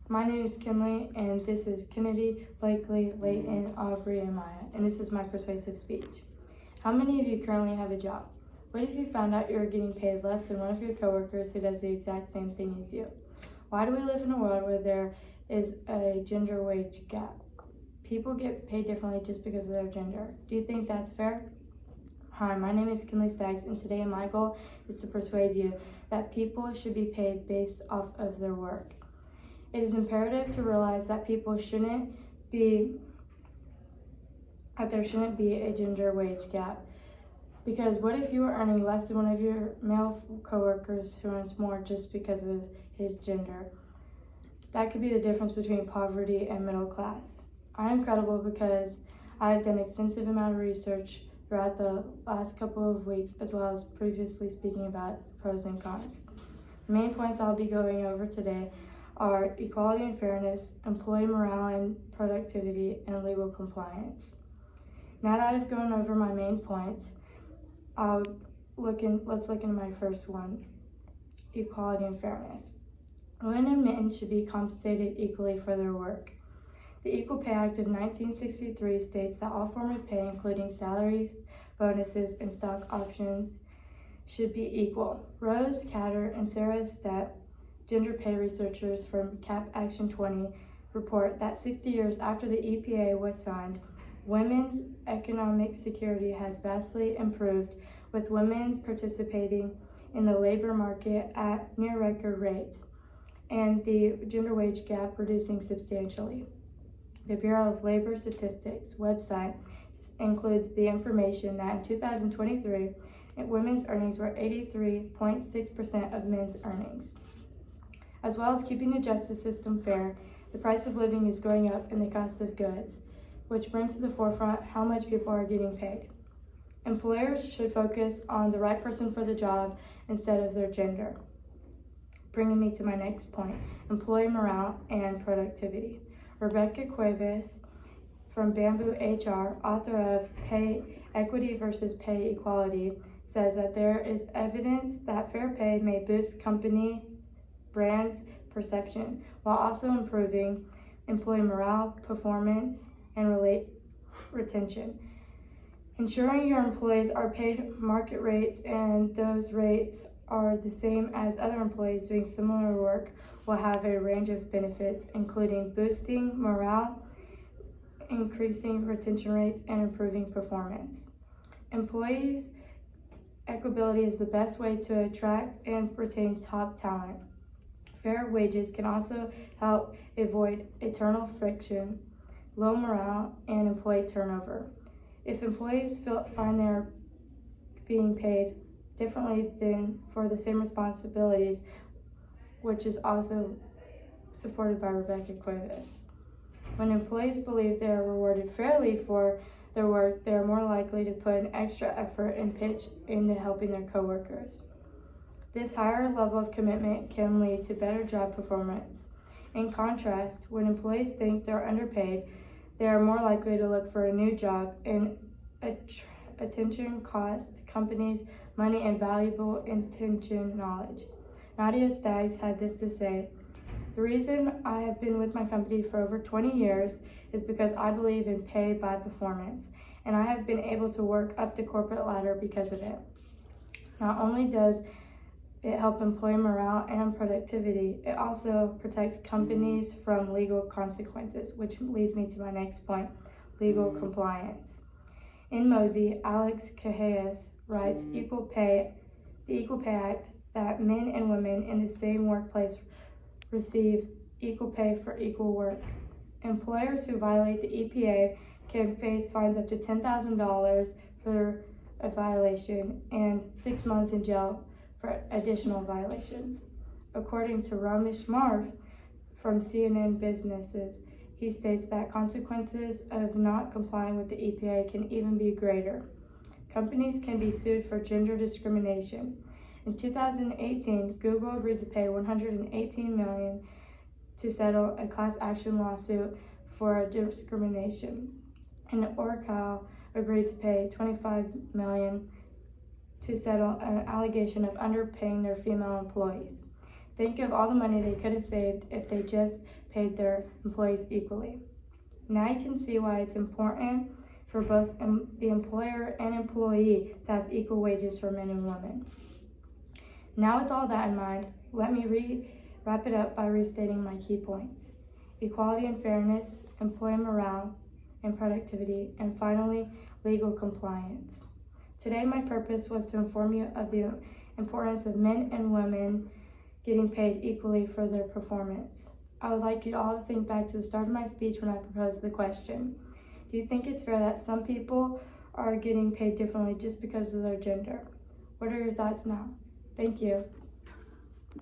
My name is Kinley, and this is Kennedy, Blakely, Layton, Aubrey, and Maya, and this is my persuasive speech. How many of you currently have a job? What if you found out you were getting paid less than one of your coworkers who does the exact same thing as you? Why do we live in a world where there is a gender wage gap? People get paid differently just because of their gender. Do you think that's fair? Hi, my name is Kinley Staggs, and today my goal is to persuade you that people should be paid based off of their work. It is imperative to realize that there shouldn't be a gender wage gap. Because what if you were earning less than one of your male coworkers who earns more just because of his gender? That could be the difference between poverty and middle class. I am credible because I have done extensive amount of research throughout the last couple of weeks, as well as previously speaking about pros and cons. The main points I'll be going over today are equality and fairness, employee morale and productivity, and legal compliance. Now that I've gone over my main points, let's look into my first one, equality and fairness. Women and men should be compensated equally for their work. The Equal Pay Act of 1963 states that all forms of pay, including salary, bonuses, and stock options, should be equal. Rose Catter and Sarah Stepp, gender pay researchers from CAP Action 20, report that 60 years after the EPA was signed, women's economic security has vastly improved, with women participating in the labor market at near record rates, and the gender wage gap reducing substantially. The Bureau of Labor Statistics website includes the information that in 2023, women's earnings were 83.6% of men's earnings. As well as keeping the justice system fair, the price of living is going up and the cost of goods, which brings to the forefront how much people are getting paid. Employers should focus on the right person for the job instead of their gender. Bringing me to my next point, employee morale and productivity. Rebecca Cuevas from Bamboo HR, author of Pay Equity versus Pay Equality, says that there is evidence that fair pay may boost company brand's perception while also improving employee morale, performance, and retention. Ensuring your employees are paid market rates and those rates are the same as other employees doing similar work will have a range of benefits, including boosting morale, increasing retention rates, and improving performance. Employees' equability is the best way to attract and retain top talent. Fair wages can also help avoid internal friction, low morale, and employee turnover. If employees find they're being paid differently than for the same responsibilities, which is also supported by Rebecca Cuevas. When employees believe they are rewarded fairly for their work, they are more likely to put an extra effort and pitch into helping their coworkers. This higher level of commitment can lead to better job performance. In contrast, when employees think they're underpaid, they are more likely to look for a new job, and attention costs companies money and valuable intention knowledge. Nadia Staggs had this to say: "The reason I have been with my company for over 20 years is because I believe in pay by performance, and I have been able to work up the corporate ladder because of it. Not only does it help employee morale and productivity, it also protects companies from legal consequences," which leads me to my next point, legal compliance. In Mosey, Alex Cajas writes, the Equal Pay Act, that men and women in the same workplace receive equal pay for equal work. Employers who violate the EPA can face fines up to $10,000 for a violation and 6 months in jail for additional violations. According to Ramesh Marv from CNN Businesses, he states that consequences of not complying with the EPA can even be greater. Companies can be sued for gender discrimination. In 2018, Google agreed to pay $118 million to settle a class action lawsuit for discrimination, and Oracle agreed to pay $25 million to settle an allegation of underpaying their female employees. Think of all the money they could have saved if they just paid their employees equally. Now you can see why it's important for both the employer and employee to have equal wages for men and women. Now with all that in mind, let me wrap it up by restating my key points: equality and fairness, employee morale and productivity, and finally, legal compliance. Today my purpose was to inform you of the importance of men and women getting paid equally for their performance. I would like you all to think back to the start of my speech when I proposed the question. Do you think it's fair that some people are getting paid differently just because of their gender? What are your thoughts now? Thank you.